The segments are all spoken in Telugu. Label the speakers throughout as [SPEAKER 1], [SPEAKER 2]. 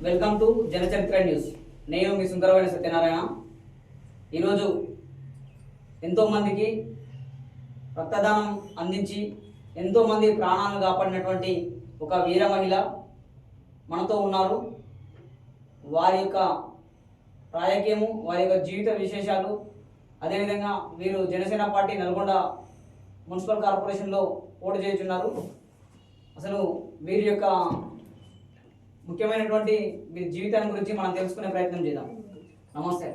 [SPEAKER 1] Welcome to జనచరిత్ర news. నేను మీ సుందరమైన సత్యనారాయణ. ఈరోజు ఎంతోమందికి రక్తదానం అందించి ఎంతోమంది ప్రాణాలను కాపాడినటువంటి ఒక వీర మహిళ మనతో ఉన్నారు. వారి యొక్క రాజకీయము, వారి యొక్క జీవిత విశేషాలు, అదేవిధంగా వీరు జనసేన పార్టీ నల్గొండ మున్సిపల్ కార్పొరేషన్లో పోటీ చేస్తున్నారు. అసలు వీరి యొక్క ముఖ్యమైనటువంటి మీ జీవితాన్ని గురించి మనం తెలుసుకునే ప్రయత్నం చేద్దాం. నమస్తే.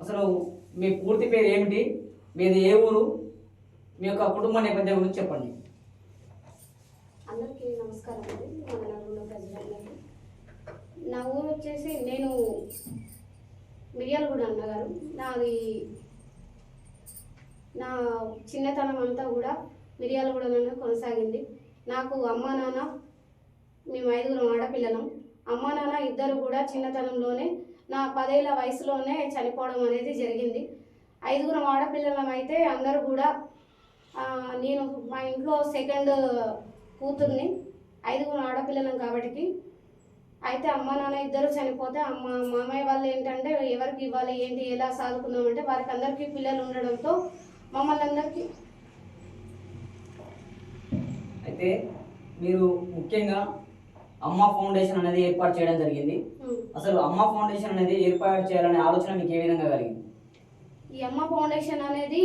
[SPEAKER 1] అసలు మీ పూర్తి పేరు ఏమిటి, మీది ఏ ఊరు, మీ యొక్క కుటుంబ నేపథ్యం గురించి చెప్పండి.
[SPEAKER 2] అందరికీ నమస్కారం అండి. మన నలుగురు ప్రజలందరికీ నా ఊరు వచ్చేసి నేను మిర్యాలగూడ అన్నగారు. నా చిన్నతనం అంతా కూడా మిర్యాలగూడలోనే కొనసాగింది. నాకు అమ్మ నాన్న, మేము 5 ఆడపిల్లలం. అమ్మ నాన్న ఇద్దరు కూడా చిన్నతనంలోనే నా 10 ఏళ్ల వయసులోనే చనిపోవడం అనేది జరిగింది. 5 ఆడపిల్లలం అయితే అందరూ కూడా నేను మా ఇంట్లో సెకండ్ కూతుర్ని. 5 ఆడపిల్లలం కాబట్టి అయితే అమ్మ నాన్న ఇద్దరు చనిపోతే మామయ్య వాళ్ళు ఏంటంటే ఎవరికి ఇవ్వాలి ఏంటి ఎలా సాదుకుందామంటే వారికి అందరికీ పిల్లలు ఉండడంతో మమ్మల్ని అందరికీ
[SPEAKER 1] అయితే మీరు ముఖ్యంగా అమ్మ ఫౌండేషన్ అనేది ఏర్పాటు చేయడం జరిగింది. అసలు అమ్మ ఫౌండేషన్ అనేది ఏర్పాటు చేయాలనే ఆలోచన మీకు ఏ విధంగా కలిగింది?
[SPEAKER 2] ఈ అమ్మ ఫౌండేషన్ అనేది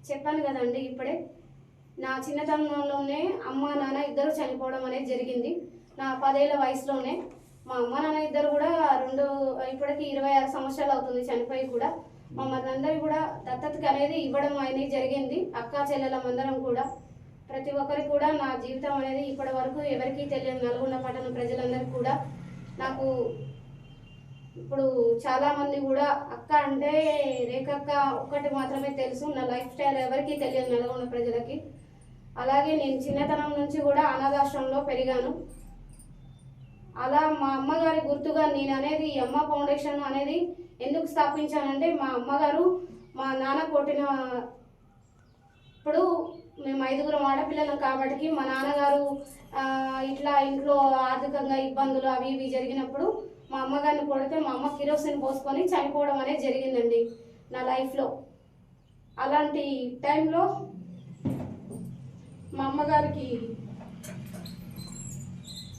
[SPEAKER 2] చెప్పాను కదండి ఇప్పుడే, నా చిన్నతనంలోనే అమ్మ నాన్న ఇద్దరు చనిపోవడం అనేది జరిగింది. నా 10 ఏళ్ల వయసులోనే మా అమ్మ నాన్న ఇద్దరు కూడా ఇప్పటికి 26 సంవత్సరాలు అవుతుంది చనిపోయి కూడా. మమ్మల్ని అందరూ కూడా దత్తతకి అనేది ఇవ్వడం అనేది జరిగింది. అక్కా చెల్లెలమందరం కూడా ప్రతి ఒక్కరికి కూడా నా జీవితం అనేది ఇప్పటి వరకు ఎవరికీ తెలియదు. నల్గొండ పట్టణ ప్రజలందరికీ కూడా నాకు ఇప్పుడు చాలామంది కూడా అక్క అంటే రేఖక్క ఒక్కటి మాత్రమే తెలుసు. నా లైఫ్ స్టైల్ ఎవరికీ తెలియదు నల్గొండ ప్రజలకి. అలాగే నేను చిన్నతనం నుంచి కూడా అనాథాశ్రమంలో పెరిగాను. అలా మా అమ్మగారి గుర్తుగా నేను అనేది ఈ అమ్మ ఫౌండేషన్ అనేది ఎందుకు స్థాపించానంటే మా అమ్మగారు మా నాన్న కొట్టిన ఇప్పుడు మేము 5 ఆడపిల్లలం కాబట్టి మా నాన్నగారు ఇట్లా ఇంట్లో ఆర్థికంగా ఇబ్బందులు అవి ఇవి జరిగినప్పుడు మా అమ్మగారిని కొడితే మా అమ్మ కిరోసిన్ పోసుకొని చనిపోవడం అనేది జరిగిందండి నా లైఫ్లో. అలాంటి టైంలో మా అమ్మగారికి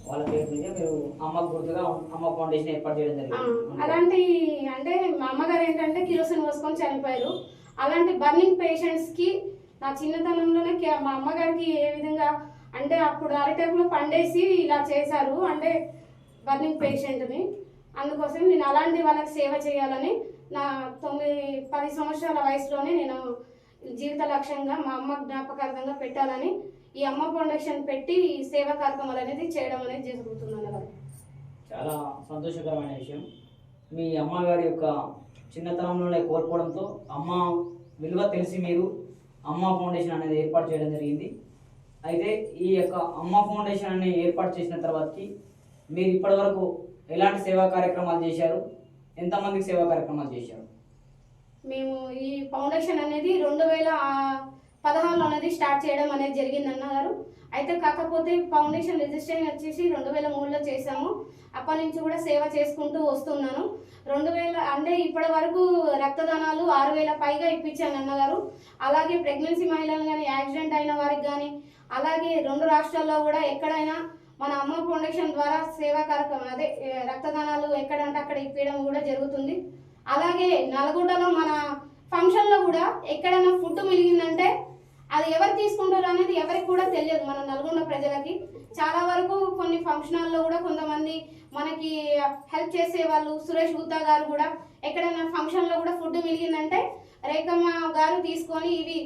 [SPEAKER 1] వాళ్ళ పేరు మీద మీరు అమ్మ గుర్తుగా అమ్మ ఫౌండేషన్ ఏర్పాటు చేయడం జరిగింది.
[SPEAKER 2] అలాంటి అంటే మా అమ్మగారు ఏంటంటే కిరోసిన్ పోసుకొని చనిపోయారు. అలాంటి బర్నింగ్ పేషెంట్స్కి నా చిన్నతనంలోనే మా అమ్మగారికి ఏ విధంగా అంటే అప్పుడు అరటైపులో పండేసి ఇలా చేశారు అంటే బర్నింగ్ పేషెంట్ని. అందుకోసం నేను అలాంటి వాళ్ళకి సేవ చేయాలని నా 9-10 సంవత్సరాల వయసులోనే నేను జీవిత లక్ష్యంగా మా అమ్మ జ్ఞాపకార్థంగా పెట్టాలని ఈ అమ్మ ఫౌండేషన్ పెట్టి సేవా కార్యక్రమాలు అనేది చేయడం అనేది జరుగుతుంది అన్నగారు.
[SPEAKER 1] చాలా సంతోషకరమైన విషయం. మీ అమ్మగారి యొక్క చిన్నతనంలోనే కోల్పోవడంతో అమ్మ విలువ తెలిసి మీరు అమ్మ ఫౌండేషన్ అనేది ఏర్పాటు చేయడం జరిగింది. అయితే ఈ యొక్క అమ్మ ఫౌండేషన్ అనేది ఏర్పాటు చేసిన తర్వాతకి మీరు ఇప్పటివరకు ఎలాంటి సేవా కార్యక్రమాలు చేశారు, ఎంతమందికి సేవా కార్యక్రమాలు చేశారు?
[SPEAKER 2] మేము ఈ ఫౌండేషన్ అనేది 2016లో అనేది స్టార్ట్ చేయడం అనేది జరిగింది అన్నగారు. అయితే కాకపోతే ఫౌండేషన్ రిజిస్ట్రేషన్ వచ్చేసి 2003లో చేశాము. అప్పటి నుంచి కూడా సేవ చేసుకుంటూ వస్తున్నాను. 2000 అంటే ఇప్పటి వరకు రక్తదానాలు 6000 పైగా ఇప్పించాను అన్నగారు. అలాగే ప్రెగ్నెన్సీ మహిళలు కానీ, యాక్సిడెంట్ అయిన వారికి కానీ, అలాగే 2 రాష్ట్రాల్లో కూడా ఎక్కడైనా మన అమ్మ ఫౌండేషన్ ద్వారా సేవా కార్యక్రమం అదే రక్తదానాలు ఎక్కడంటే అక్కడ ఇప్పించడం కూడా జరుగుతుంది. అలాగే నల్గొండలో మన ఫంక్షన్లో కూడా ఎక్కడైనా ఫుడ్ మిగిలిందంటే అది ఎవరు తీసుకుంటారు అనేది ఎవరికి కూడా తెలియదు మన నల్గొండ ప్రజలకి. చాలా వరకు కొన్ని ఫంక్షనాల్లో కూడా కొంతమంది మనకి హెల్ప్ చేసే వాళ్ళు, సురేష్ గుత్తా గారు కూడా ఎక్కడైనా ఫంక్షన్లో కూడా ఫుడ్ మిగిలిందంటే రేఖమ్మ గారు తీసుకొని ఇవి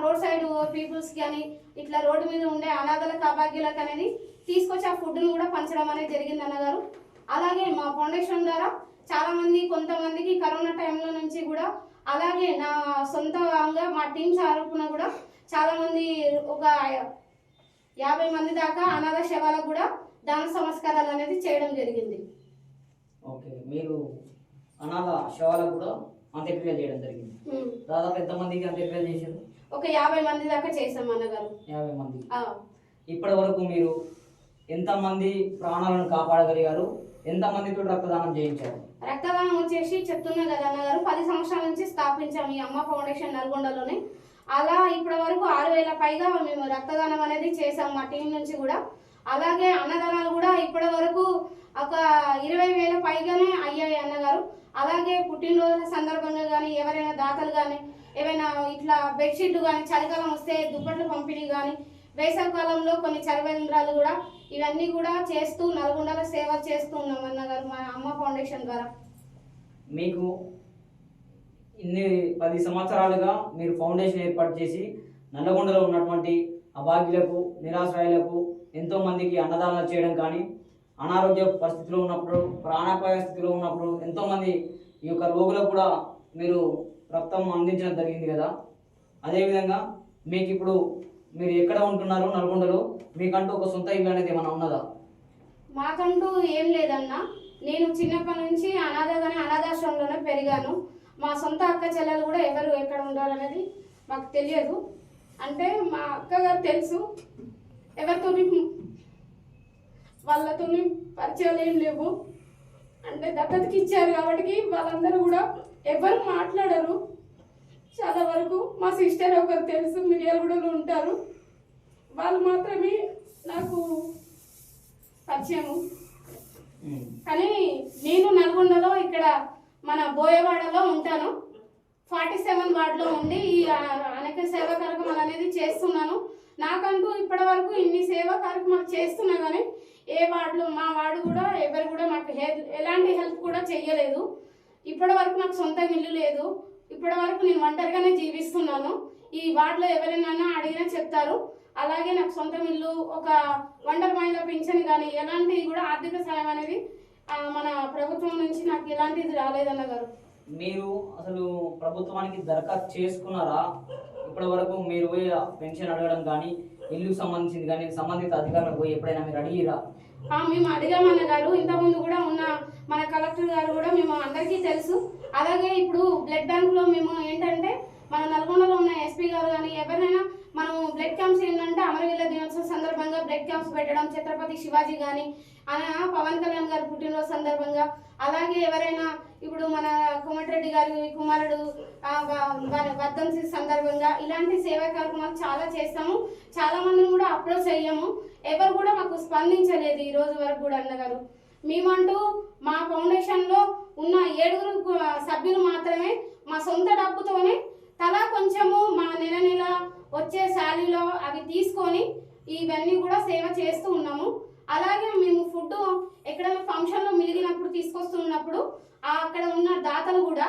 [SPEAKER 2] రోడ్ సైడ్ పీపుల్స్ కానీ ఇట్లా రోడ్డు మీద ఉండే అనాథలకు అభాగ్యులకు అనేది తీసుకొచ్చి ఆ ఫుడ్ను కూడా పంచడం అనేది జరిగింది అన్నగారు. అలాగే మా ఫౌండేషన్ ద్వారా చాలామంది కొంతమందికి కరోనా టైంలో నుంచి కూడా, అలాగే నా సొంతంగా మా టీమ్స్ తరపున కూడా చాలామంది ఒక 50 మంది దాకా అనాథ శవాలకు కూడా దాన సంస్కారాలు అనేది చేయడం జరిగింది.
[SPEAKER 1] ఓకే, మీరు అనాథ శవాలకు కూడా అంత్యక్రియలు చేయడం జరిగింది. దాదాపు ఎంతమందికి అంత్యక్రియలు చేశారు?
[SPEAKER 2] ఒక 50 మంది దాకా చేసాం అన్నగారు.
[SPEAKER 1] 50 మంది. ఇప్పటి వరకు మీరు ఎంతమంది ప్రాణాలను కాపాడగలిగారు, ఎంతమందితో రక్తదానం చేయించారు?
[SPEAKER 2] రక్తదానం వచ్చేసి చెప్తున్నా కదా అన్నగారు, 10 సంవత్సరాల నుంచి స్థాపించాము ఈ అమ్మ ఫౌండేషన్ నల్గొండలోనే. అలా ఇప్పటి వరకు 6,000 పైగా మేము రక్తదానం అనేది చేసాం మా టీం నుంచి కూడా. అలాగే అన్నదానాలు కూడా ఇప్పటి వరకు ఒక 20,000 పైగానే అయ్యాయి అన్నగారు. అలాగే పుట్టినరోజుల సందర్భంగా కానీ ఎవరైనా దాతలు కానీ ఏమైనా ఇట్లా బెడ్షీట్లు కానీ, చలికాలం వస్తే దుప్పట్లు పంపిణీ కానీ, వేసవికాలంలో కొన్ని చలివేంద్రాలు కూడా, ఇవన్నీ కూడా చేస్తూ నల్గొండలో సేవ చేస్తూ ఉన్నాం అన్నగారు మా అమ్మ ఫౌండేషన్ ద్వారా.
[SPEAKER 1] మీకు ఇన్ని 10 సంవత్సరాలుగా మీరు ఫౌండేషన్ ఏర్పాటు చేసి నల్లగొండలో ఉన్నటువంటి అభాగ్యులకు, నిరాశ్రయులకు ఎంతోమందికి అన్నదానాలు చేయడం కానీ, అనారోగ్య పరిస్థితిలో ఉన్నప్పుడు, ప్రాణాపాయ స్థితిలో ఉన్నప్పుడు ఎంతోమంది ఈ యొక్క రోగులకు కూడా మీరు రక్తం అందించడం జరిగింది కదా. అదేవిధంగా మీకు ఇప్పుడు మీరు ఎక్కడ ఉంటున్నారు నల్గొండలో, మీకంటూ ఒక సొంత ఇల్లు అనేది ఏమైనా ఉన్నదా?
[SPEAKER 2] మాకంటూ ఏం లేదన్నా, నేను చిన్నప్పటి నుంచి అనాథాశ్రమంలోనే పెరిగాను. మా సొంత అక్క చెల్లెలు కూడా ఎవరు ఎక్కడ ఉండాలనేది మాకు తెలియదు. అంటే మా అక్కగారు తెలుసు, ఎవరితో వాళ్ళతో పరిచయాలు ఏం లేవు. అంటే దత్తతకి ఇచ్చారు కాబట్టి వాళ్ళందరూ కూడా ఎవరు మాట్లాడరు. చాలా వరకు మా సిస్టర్ ఒకరు తెలుసు, మిర్యాలగూడలో ఉంటారు, వాళ్ళు మాత్రమే నాకు పరిచయము. కానీ నేను నల్గొండలో ఇక్కడ మన బోయవాడలో ఉంటాను. 47 వార్డులో ఉండి ఈ అనేక సేవా కార్యక్రమాలు అనేది చేస్తున్నాను. నాకంటూ ఇప్పటి వరకు ఇన్ని సేవా కార్యక్రమాలు చేస్తున్నా కానీ ఏ వార్డులో, మా వార్డు కూడా ఎవరు కూడా నాకు ఎలాంటి హెల్ప్ కూడా చెయ్యలేదు. ఇప్పటి వరకు నాకు సొంత ఇల్లు లేదు. ఇప్పటి వరకు నేను ఒంటరిగానే జీవిస్తున్నాను. ఈ వార్డులో ఎవరైనా అడిగినా చెప్తారు. అలాగే నాకు సొంత ఇల్లు, ఒక ఒంటరి మహిళ పింఛన్ కానీ ఎలాంటిది కూడా ఆర్థిక సాయం అనేది మన ప్రభుత్వం నుంచి నాకు ఎలాంటిది రాలేదన్నగారు.
[SPEAKER 1] మీరు అసలు ప్రభుత్వానికి దరఖాస్తు చేసుకున్నారా? ఇప్పటి వరకు మీరు పోయి పెన్షన్ అడగడం కానీ, ఇల్లుకు సంబంధించింది కానీ సంబంధిత అధికారులకు పోయి ఎప్పుడైనా మీరు అడిగిరా?
[SPEAKER 2] మేము అడిగామన్నగారు. ఇంతకుముందు కూడా ఉన్న మన కలెక్టర్ గారు కూడా మేము అందరికీ తెలుసు. అలాగే ఇప్పుడు బ్లడ్ బ్యాంకులో మేము ఏంటంటే మన నల్గొండలో ఉన్న ఎస్పీ గారు కానీ ఎవరైనా మనం బ్లడ్ క్యాంప్స్ ఏంటంటే అమరవీరుల దినోత్సవం సందర్భంగా బ్లడ్ క్యాంప్స్ పెట్టడం, ఛత్రపతి శివాజీ కానీ పవన్ కళ్యాణ్ గారు పుట్టినరోజు సందర్భంగా, అలాగే ఎవరైనా ఇప్పుడు మన కోమటిరెడ్డి గారి కుమారుడు వర్ధంతి సందర్భంగా ఇలాంటి సేవా కార్యక్రమాలు చాలా చేస్తాము. చాలా మందిని కూడా అప్రోచ్ అయ్యాము. ఎవరు కూడా మాకు స్పందించలేదు ఈ రోజు వరకు కూడా అన్నగారు. మేమంటూ మా ఫౌండేషన్లో ఉన్న 7 సభ్యులు మాత్రమే మా సొంత డబ్బుతోనే తలా కొంచెము మా నెల వచ్చే శాలీలో అవి తీసుకొని ఇవన్నీ కూడా సేవ చేస్తూ ఉన్నాము. అలాగే మేము ఫుడ్ ఎక్కడైనా ఫంక్షన్లో మిగిలినప్పుడు తీసుకొస్తున్నప్పుడు అక్కడ ఉన్న దాతలు కూడా,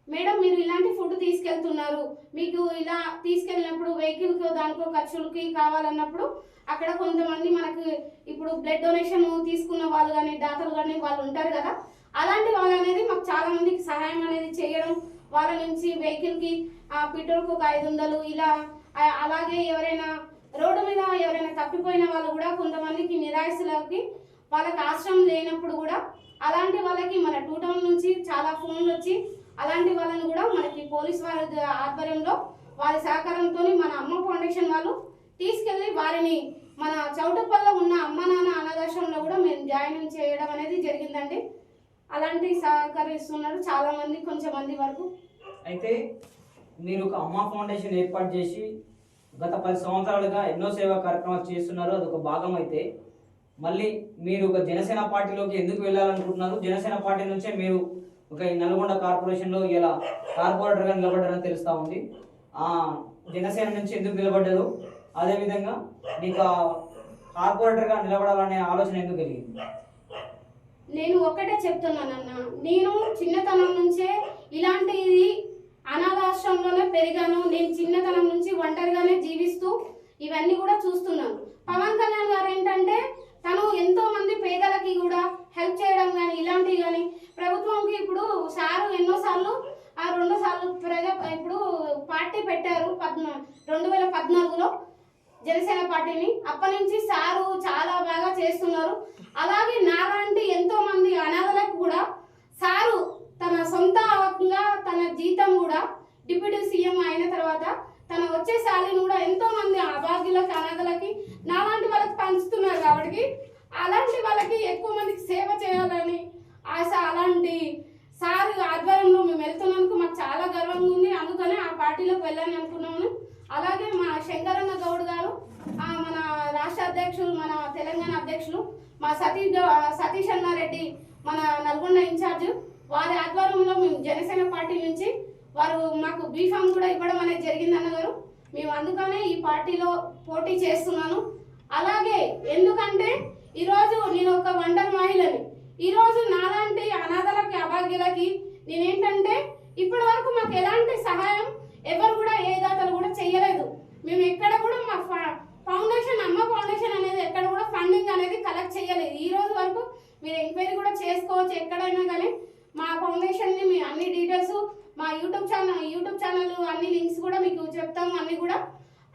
[SPEAKER 2] మేడం మీరు ఇలాంటి ఫుడ్ తీసుకెళ్తున్నారు, మీకు ఇలా తీసుకెళ్ళినప్పుడు వెహికల్కో దానికో ఖర్చులకి కావాలన్నప్పుడు అక్కడ కొంతమంది మనకు ఇప్పుడు బ్లడ్ డొనేషన్ తీసుకున్న వాళ్ళు కానీ దాతలు కానీ వాళ్ళు ఉంటారు కదా, అలాంటి వాళ్ళు అనేది మాకు చాలా మందికి సహాయం అనేది చేయడం, వాళ్ళ నుంచి వెహికల్కి పెట్రోల్కి ఒక 500 ఇలా. అలాగే ఎవరైనా రోడ్డు మీద ఎవరైనా తప్పిపోయిన వాళ్ళు కూడా కొంతమందికి నిరాశలకి వాళ్ళకి ఆశ్రమం లేనప్పుడు కూడా అలాంటి వాళ్ళకి మన 2 టౌన్ నుంచి చాలా ఫోన్లు వచ్చి అలాంటి వాళ్ళని కూడా మనకి పోలీస్ వారి ఆధ్వర్యంలో వారి సహకారంతో మన అమ్మ ఫౌండేషన్ వాళ్ళు తీసుకెళ్ళి వారిని మన చౌటుప్పల్లో ఉన్న అమ్మ నాన్న అనాథాశ్రమంలో కూడా మేము జాయిన్ చేయడం అనేది జరిగిందండి. అలాంటి సహకరిస్తున్నారు చాలా మంది, కొంచెం మంది వరకు.
[SPEAKER 1] అయితే మీరు ఒక అమ్మ ఫౌండేషన్ ఏర్పాటు చేసి గత 10 సంవత్సరాలుగా ఎన్నో సేవా కార్యక్రమాలు చేస్తున్నారు, అదొక భాగం. అయితే మళ్ళీ మీరు ఒక జనసేన పార్టీలోకి ఎందుకు వెళ్ళాలనుకుంటున్నారు? జనసేన పార్టీ నుంచే మీరు ఒక నల్గొండ కార్పొరేషన్లో ఇలా కార్పొరేటర్గా నిలబడ్డారని తెలుస్తూ ఉంది. జనసేన నుంచి ఎందుకు నిలబడ్డారు? అదేవిధంగా మీకు కార్పొరేటర్గా నిలబడాలనే ఆలోచన ఎందుకు కలిగింది?
[SPEAKER 2] నేను ఒకటే చెప్తున్నానన్న, నేను చిన్నతనం నుంచే ఇలాంటిది అనాథాశ్రమంలోనే పెరిగాను. నేను చిన్నతనం నుంచి ఒంటరిగానే జీవిస్తూ ఇవన్నీ కూడా చూస్తున్నాను. పవన్ కళ్యాణ్ గారు ఏంటంటే తను ఎంతో మంది పేదలకి కూడా హెల్ప్ చేయడం కానీ ఇలాంటివి కానీ ప్రభుత్వంకి ఇప్పుడు సారు ఎన్నోసార్లు 2 సార్లు ఇప్పుడు పార్టీ పెట్టారు 2014లో జనసేన పార్టీని. అప్పటి నుంచి సారు చాలా బాగా చేస్తున్నారు. అలాగే నాలాంటి ఎంతో మంది అనాథలకు కూడా సారు తన సొంతంగా తన జీతం కూడా డిప్యూటీ సీఎం అయిన తర్వాత తన వచ్చే శాలరీని కూడా ఎంతో మంది అభాగ్యులకి అనాథలకి నాలాంటి వాళ్ళకి పంచుతున్నారు. కాబట్టి వెళ్ళాలని అనుకున్నాను. అలాగే మా శంకరన్న గౌడ్ గారు మన రాష్ట్ర అధ్యక్షులు, మన తెలంగాణ అధ్యక్షులు మా సతీష్ అన్నారెడ్డి, మన నల్గొండ ఇన్ఛార్జ్, వారి ఆధ్వర్యంలో మేము జనసేన పార్టీ నుంచి వారు మాకు బీఫామ్ కూడా ఇవ్వడం అనేది జరిగింది అన్నగారు. మేము అందుకనే ఈ పార్టీలో పోటీ చేస్తున్నాను. అలాగే ఎందుకంటే ఈరోజు నేను ఒక ఒంటరి మహిళని. ఈరోజు నాలాంటి అనాథలకి, అభాగ్యులకి నేనేంటంటే ఇప్పటి వరకు మాకు ఎలాంటి సహాయం ఎవరు కూడా, ఏ దాతలు కూడా చేయలేదు. మేము ఎక్కడ కూడా మా ఫౌండేషన్, అమ్మ ఫౌండేషన్ అనేది ఎక్కడ కూడా ఫండింగ్ అనేది కలెక్ట్ చేయలేదు. ఈ రోజు వరకు మీరు ఎంక్వైరీ కూడా చేసుకోవచ్చు ఎక్కడైనా కానీ. మా ఫౌండేషన్ని మీ అన్ని డీటెయిల్స్ మా యూట్యూబ్ ఛానల్ అన్ని లింక్స్ కూడా మీకు చెప్తాము, అన్ని కూడా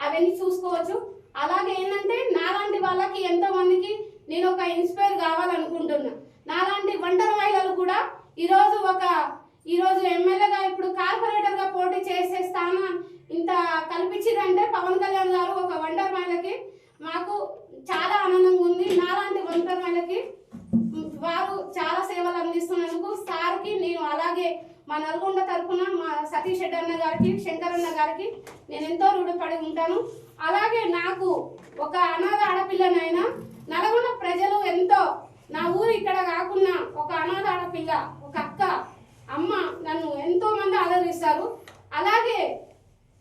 [SPEAKER 2] అవన్నీ చూసుకోవచ్చు. అలాగే ఏంటంటే నాలాంటి వాళ్ళకి ఎంతో మందికి నేను ఒక ఇన్స్పైర్ కావాలనుకుంటున్నా. నాలాంటి ఒంటరి మహిళలు కూడా ఈరోజు ఎమ్మెల్యేగా, ఇప్పుడు కార్పొరేటర్గా పోటీ చేసే స్థానం ఇంత కల్పించిందంటే పవన్ కళ్యాణ్ గారు ఒక ఒంటరి మహిళకి మాకు చాలా ఆనందంగా ఉంది. నాలాంటి ఒంటరి మహిళకి వారు చాలా సేవలు అందిస్తున్నందుకు సార్కి నేను, అలాగే మా నల్గొండ తరఫున మా సతీష్ రెడ్డి అన్న గారికి, శంకరన్న గారికి నేను ఎంతో రుణపడి ఉంటాను. అలాగే నాకు ఒక అనాథ ఆడపిల్లనైనా నల్గొండ ప్రజలు ఎంతో, నా ఊరు ఇక్కడ కాకుండా ఒక అనాథ ఆడపిల్ల, ఒక అక్క, అమ్మ నన్ను ఎంతో మంది ఆదరిస్తారు. అలాగే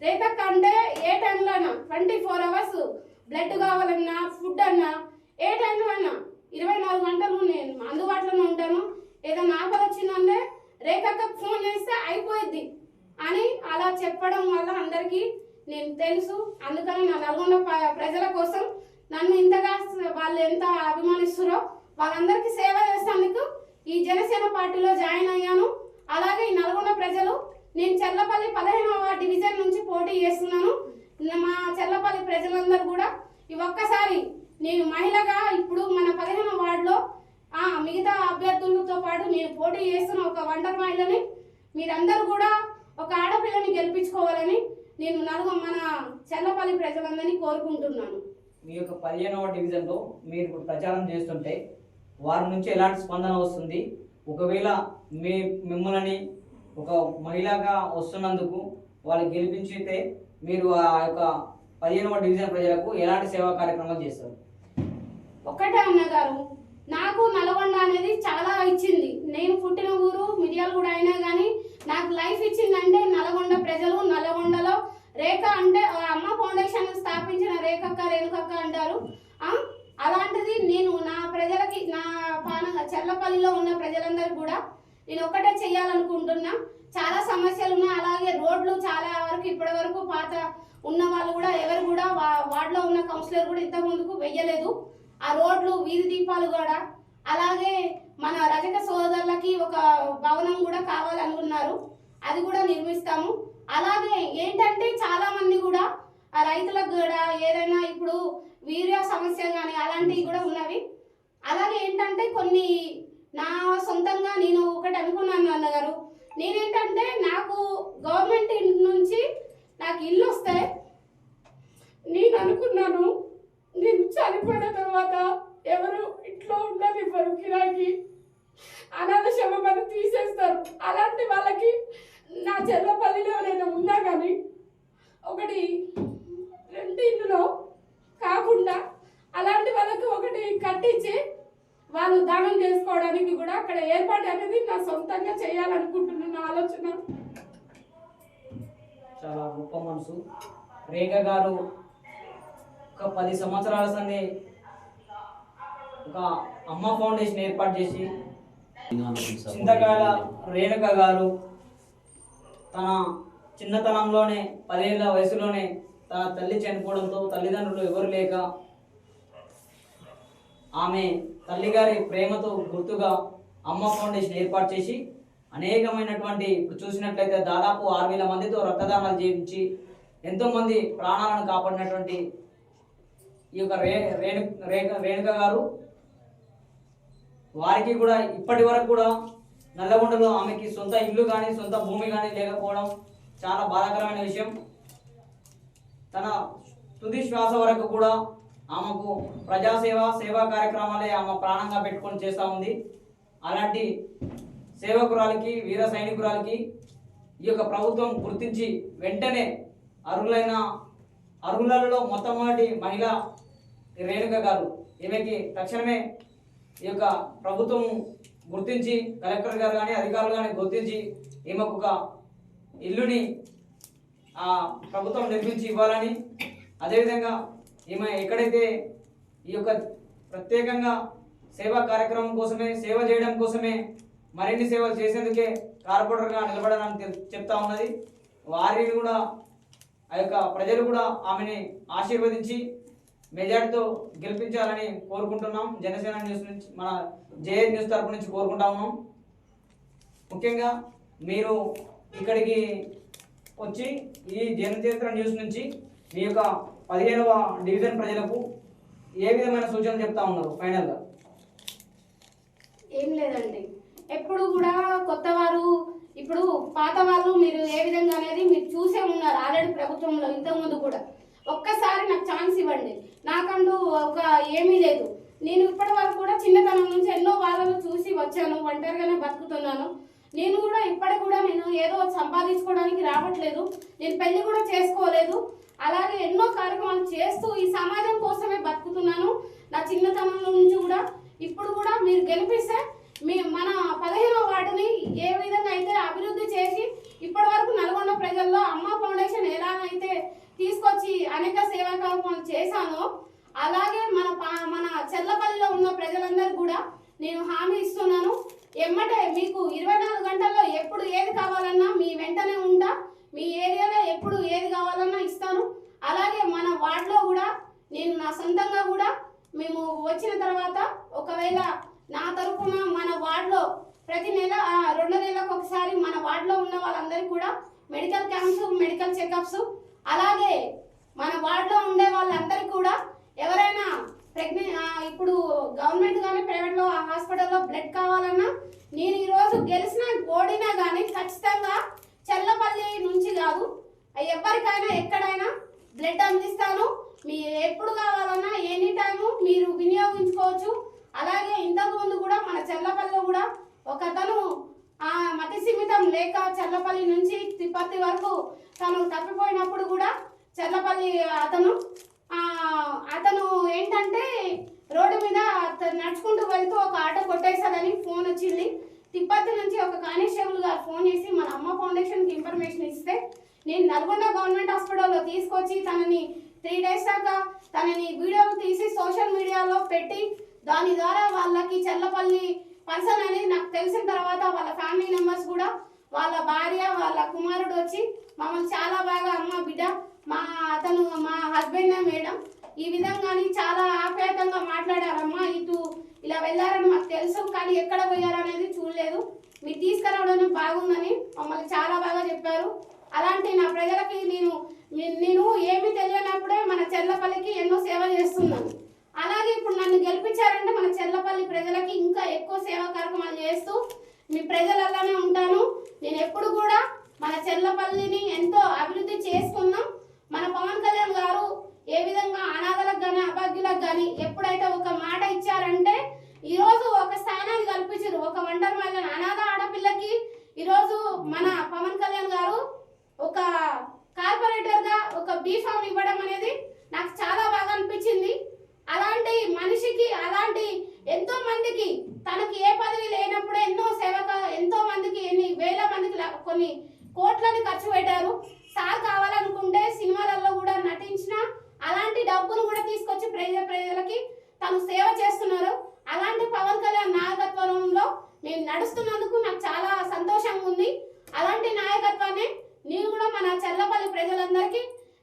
[SPEAKER 2] రేపక్క అంటే ఏ టైంలో అయినా 24 hours బ్లడ్ కావాలన్నా, ఫుడ్ అన్నా, ఏ టైంలో అయినా 24 గంటలు నేను అందుబాటులోనే ఉంటాను. ఏదైనా ఆపద వచ్చిందంటే రేఖక్కకు ఫోన్ చేస్తే అయిపోయింది అని అలా చెప్పడం వల్ల అందరికీ నేను తెలుసు. అందుకని నా నల్గొండ ప్రజల కోసం నన్ను ఇంతగా వాళ్ళు ఎంత అభిమానిస్తారో వాళ్ళందరికీ సేవ చేసేందుకు ఈ జనసేన పార్టీలో జాయిన్ అయ్యాను. అలాగే ఈ నల్గొండ ప్రజలు, నేను చెర్లపల్లి 15వ డివిజన్ నుంచి పోటీ చేస్తున్నాను. మా చెర్లపల్లి ప్రజలందరూ కూడా ఈ ఒక్కసారి నేను మహిళగా ఇప్పుడు మన 15వ వార్డులో మిగతా అభ్యర్థులతో పాటు నేను పోటీ చేస్తున్న ఒక ఒంటరి మహిళని, మీరందరూ కూడా ఒక ఆడపిల్లని గెలిపించుకోవాలని నేను మన చెర్లపల్లి ప్రజలందరినీ కోరుకుంటున్నాను.
[SPEAKER 1] మీ యొక్క 15వ డివిజన్లో మీరు ఇప్పుడు ప్రచారం చేస్తుంటే వారి నుంచి ఎలాంటి స్పందన వస్తుంది? ఒకవేళ మిమ్మల్ని ఒక మహిళగా వస్తున్నందుకు వాళ్ళు గెలిపించితే మీరు ఆ యొక్క 15వ డివిజన్ ప్రజలకు ఎలాంటి సేవా కార్యక్రమాలు చేస్తారు?
[SPEAKER 2] ఒక్కటే అన్నగారు, నాకు నల్గొండ అనేది చాలా ఇచ్చింది. నేను పుట్టిన ఊరు మిర్యాలగూడ అయినా కానీ నాకు లైఫ్ ఇచ్చిందంటే నల్గొండ ప్రజలు. నల్గొండలో రేఖ అంటే అమ్మ ఫౌండేషన్ స్థాపించిన రేణుకక్క అంటారు. అలాంటిది నేను నా ప్రజలకి, నా చెర్లపల్లిలో ఉన్న ప్రజలందరికీ కూడా నేను ఒక్కటే చెయ్యాలనుకుంటున్నా. చాలా సమస్యలు ఉన్నాయి. అలాగే రోడ్లు చాలా వరకు ఇప్పటి వరకు పాత ఉన్న వాళ్ళు కూడా ఎవరు కూడా వార్డులో ఉన్న కౌన్సిలర్ కూడా ఇంత ముందుకు వెయ్యలేదు. ఆ రోడ్లు, వీధి దీపాలు కూడా, అలాగే మన రజక సోదరులకి ఒక భవనం కూడా కావాలనుకున్నారు, అది కూడా నిర్మిస్తాము. అలాగే ఏంటంటే చాలా మంది కూడా ఆ రైతులకు కూడా ఏదైనా ఇప్పుడు వీర్య సమస్య కానీ అలాంటివి కూడా ఉన్నవి. అలాగే ఏంటంటే కొన్ని నా సొంతంగా నేను ఒకటి అనుకున్నాను అన్నగారు, నేనేంటంటే నాకు గవర్నమెంట్ నుంచి నాకు ఇల్లు వస్తే నేను అనుకున్నాను, నేను చనిపోయిన తర్వాత ఎవరు ఇంట్లో ఉండదు, ఇవ్వరు కిరాయికి, అనాథ శవమని తీసేస్తారు. అలాంటి వాళ్ళకి నా చెర్లపల్లిలో ఎవరైనా ఉన్నా కానీ ఒకటి 2 ఇళ్ళలో కాకుండా అలాంటి వాళ్ళకి ఒకటి కట్టించి వాళ్ళు దానం చేసుకోవడానికి కూడా అక్కడ ఏర్పాటు అనేది నా సొంతంగా చేయాలనుకుంటున్నాను ఆలోచన.
[SPEAKER 1] చాలా గొప్ప మనసు. రేఖ గారు ఒక 10 సంవత్సరాల సంది ఒక అమ్మ ఫౌండేషన్ ఏర్పాటు చేసి, చింతకాయల రేణుక గారు తన చిన్నతనంలోనే 10 ఏళ్ల వయసులోనే తన తల్లి చనిపోవడంతో తల్లిదండ్రులు ఎవరు లేక ఆమె తల్లిగారి ప్రేమతో గుర్తుగా అమ్మ ఫౌండేషన్ ఏర్పాటు చేసి అనేకమైనటువంటి, ఇప్పుడు చూసినట్లయితే దాదాపు 6,000 మందితో రక్తదానాలు చేయించి ఎంతోమంది ప్రాణాలను కాపాడినటువంటి ఈ యొక్క రేణుక గారు, వారికి కూడా ఇప్పటి వరకు కూడా నల్లగొండలో ఆమెకి సొంత ఇల్లు కానీ సొంత భూమి కానీ లేకపోవడం చాలా బాధాకరమైన విషయం. తన తుది శ్వాస వరకు కూడా ఆమెకు సేవా కార్యక్రమాలే ఆమె ప్రాణంగా పెట్టుకొని చేస్తూ ఉంది. అలాంటి సేవకురాలకి, వీర సైనికురాలకి ఈ యొక్క ప్రభుత్వం గుర్తించి వెంటనే అర్హులలో మొట్టమొదటి మహిళ రేణుక గారు. ఈమెకి తక్షణమే ఈ యొక్క ప్రభుత్వం గుర్తించి, కలెక్టర్ గారు కానీ అధికారులు కానీ గుర్తించి ఈమెకు ఒక ఇల్లుని ప్రభుత్వం నిర్మించి ఇవ్వాలని, అదేవిధంగా ఈమె ఎక్కడైతే ఈ యొక్క ప్రత్యేకంగా సేవా కార్యక్రమం కోసమే, సేవ చేయడం కోసమే, మరిన్ని సేవలు చేసేందుకే కార్పొరేటర్గా నిలబడాలని చెప్తా ఉన్నది. వారిని కూడా ఆ యొక్క ప్రజలు కూడా ఆమెని ఆశీర్వదించి మెజార్టీతో గెలిపించాలని కోరుకుంటున్నాం. జనసేన న్యూస్ నుంచి, మన జేఏ న్యూస్ తరపు నుంచి కోరుకుంటా ఉన్నాం. ముఖ్యంగా మీరు ఇక్కడికి వచ్చి ఈ జనచరిత్ర న్యూస్ నుంచి మీ యొక్క 15వ డివిజన్ ప్రజలకు ఏ విధమైన సూచనలు చెప్తా ఉన్నారు ఫైనల్గా?
[SPEAKER 2] ఏం లేదండి, ఎప్పుడు కూడా కొత్త వారు, ఇప్పుడు పాత వాళ్ళు మీరు ఏ విధంగా అనేది మీరు చూసే ఉన్నారు ఆల్రెడీ ప్రభుత్వంలో ఇంతకుముందు కూడా. ఒక్కసారి నాకు ఛాన్స్ ఇవ్వండి. నాకంటూ ఒక ఏమీ లేదు. నేను ఇప్పటి వరకు కూడా చిన్నతనం నుంచి ఎన్నో బాధలు చూసి వచ్చాను, ఒంటరిగానే బతుకుతున్నాను. నేను కూడా ఇప్పటికి కూడా నేను ఏదో సంపాదించుకోవడానికి రావట్లేదు, నేను పెళ్లి కూడా చేసుకోలేదు. అలాగే ఎన్నో కార్యక్రమాలు చేస్తూ ఈ సమాజం కోసమే బతుకుతున్నాను నా చిన్నతనం నుంచి కూడా. ఇప్పుడు కూడా మీరు గెలిపిస్తే మన 15వ వార్డుని ఏ విధంగా అయితే అభివృద్ధి చేసి ఇప్పటి వరకు నల్గొండ ప్రజల్లో అమ్మ ఫౌండేషన్ ఎలాగైతే తీసుకొచ్చి అనేక సేవా కార్యక్రమాలు చేశానో, అలాగే మన చెల్లపల్లిలో ఉన్న ప్రజలందరూ కూడా నేను హామీ ఇస్తున్నాను. ఎమ్మటే మీకు 24 గంటల్లో ఎప్పుడు ఏది కావాలన్నా మీ వెంటనే ఉంటా. మీ ఏరియాలో ఎప్పుడు ఏది కావాలన్నా ఇస్తాను. అలాగే మన వార్డులో కూడా నేను నా సొంతంగా కూడా మేము వచ్చిన తర్వాత ఒకవేళ నా తరఫున మన వార్డులో ప్రతి నెల 2 నెలలకు ఒకసారి మన వార్డులో ఉన్న వాళ్ళందరికీ కూడా మెడికల్ క్యాంప్స్, మెడికల్ చెకప్స్, అలాగే మన వార్డులో ఉండే వాళ్ళందరికీ కూడా ఎవరైనా ఇప్పుడు గవర్నమెంట్ కానీ ప్రైవేట్లో హాస్పిటల్లో బ్లడ్ కావాలన్నా నేను ఈరోజు గెలిచినా ఓడినా కానీ ఖచ్చితంగా చెల్లపల్లి నుంచి కాదు, ఎవరికైనా ఎక్కడైనా బ్లడ్ అందిస్తాను. మీ ఎప్పుడు కావాలన్నా ఎనీ టైము మీరు వినియోగించుకోవచ్చు. అలాగే ఇంతకుముందు కూడా మన చెల్లపల్లిలో కూడా ఒకతను మతి సీమితం లేక చెల్లపల్లి నుంచి తిప్పత్తి వరకు తను తప్పిపోయినప్పుడు కూడా చెల్లపల్లి అతను ఏంటంటే రోడ్డు మీద నడుచుకుంటూ వెళ్తూ ఒక ఆటో కొట్టేశాడని ఫోన్ వచ్చింది. తిప్పత్తి నుంచి ఒక కానిస్టేబుల్ గారు ఫోన్ చేసి మన అమ్మ ఫౌండేషన్కి ఇన్ఫర్మేషన్ ఇస్తే నేను నల్గొండ గవర్నమెంట్ హాస్పిటల్లో తీసుకొచ్చి తనని 3 డేస్ దాకా తనని వీడియోలు తీసి సోషల్ మీడియాలో పెట్టి దాని ద్వారా వాళ్ళకి చెల్లపల్లి పర్సన్ అనేది నాకు తెలిసిన తర్వాత వాళ్ళ ఫ్యామిలీ మెంబర్స్ కూడా వాళ్ళ భార్య వాళ్ళ కుమారుడు వచ్చి మమ్మల్ని చాలా బాగా అమ్మ బిడ్డ అతను మా హస్బెండ్ మేడం ఈ విధంగాని చాలా ఆప్యాయంగా మాట్లాడారమ్మా. ఇలా వెళ్ళారని మాకు తెలుసు, కానీ ఎక్కడ పోయారనేది చూడలేదు, మీరు తీసుకురావడం బాగుందని మమ్మల్ని చాలా బాగా చెప్పారు. అలాంటి నా ప్రజలకి నేను ఏమీ తెలియనప్పుడే మన చెల్లపల్లికి ఎన్నో సేవ చేస్తున్నాను. అలాగే ఇప్పుడు నన్ను గెలిపించారంటే మన చెల్లపల్లి ప్రజలకి ఇంకా ఎక్కువ సేవా కార్యక్రమాలు చేస్తూ మీ ప్రజలలానే ఉంటాను. నేను ఎప్పుడు కూడా మన చెల్లపల్లిని ఎంతో అభివృద్ధి చేసుకున్నాం. మన పవన్ కళ్యాణ్ గారు ఏ విధంగా అనాథలకు కానీ అభాగ్యులకు కానీ ఎప్పుడైతే ఒక మాట ఇచ్చారంటే ఈరోజు ఒక స్థానాన్ని కల్పించారు. ఒక ఒంటరి మహిళ అనాథ ఆడపిల్లకి ఈరోజు మన పవన్ కళ్యాణ్ గారు ఒక కార్పొరేటర్గా ఒక బీఫామ్ ఇవ్వడం అనేది నాకు చాలా బాగా అనిపించింది. అలాంటి మనిషికి, అలాంటి ఎంతో మందికి తనకి ఏ పదవి లేనప్పుడే ఎంతో మందికి ఎన్ని వేల మందికి కొన్ని కోట్లని ఖర్చు పెట్టారు. సార్ కావాలనుకుంటే సినిమాలలో కూడా నటించిన అలాంటి డబ్బును కూడా తీసుకొచ్చి ప్రజలకి తను సేవ చేస్తున్నారు. అలాంటి పవన్ కళ్యాణ్ నాయకత్వంలో నేను నడుస్తున్నందుకు నాకు చాలా సంతోషంగా ఉంది. అలాంటి నాయకత్వాన్ని నేను కూడా మన చెల్లపల్లి ప్రజలందరికీ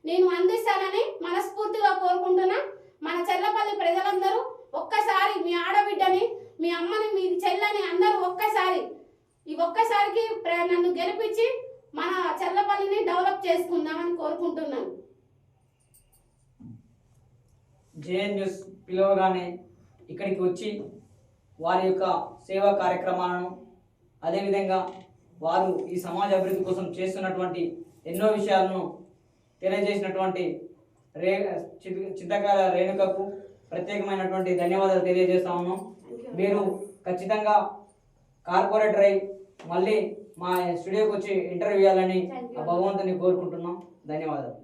[SPEAKER 2] నేను అందిస్తానని మనస్ఫూర్తిగా కోరుకుంటున్నా. మన చెల్లపల్లి ప్రజలందరూ ఒక్కసారి మీ ఆడబిడ్డని, మీ అమ్మని, మీ చెల్లని అందరూ ఒక్కసారికి నన్ను గెలిపించి మన చెల్లపల్లిని డెవలప్ చేసుకుందామని కోరుకుంటున్నాను.
[SPEAKER 1] జేఎన్ న్యూస్ పిలవగానే ఇక్కడికి వచ్చి వారి యొక్క సేవా కార్యక్రమాలను, అదేవిధంగా వారు ఈ సమాజ అభివృద్ధి కోసం చేస్తున్నటువంటి ఎన్నో విషయాలను తెలియజేసినటువంటి చింతకాయల రేణుకకు ప్రత్యేకమైనటువంటి ధన్యవాదాలు తెలియజేస్తా ఉన్నాం. మీరు ఖచ్చితంగా కార్పొరేటర్ అయి మళ్ళీ మా స్టూడియోకి వచ్చి ఇంటర్వ్యూ ఇవ్వాలని భగవంతుని కోరుకుంటున్నాం. ధన్యవాదాలు.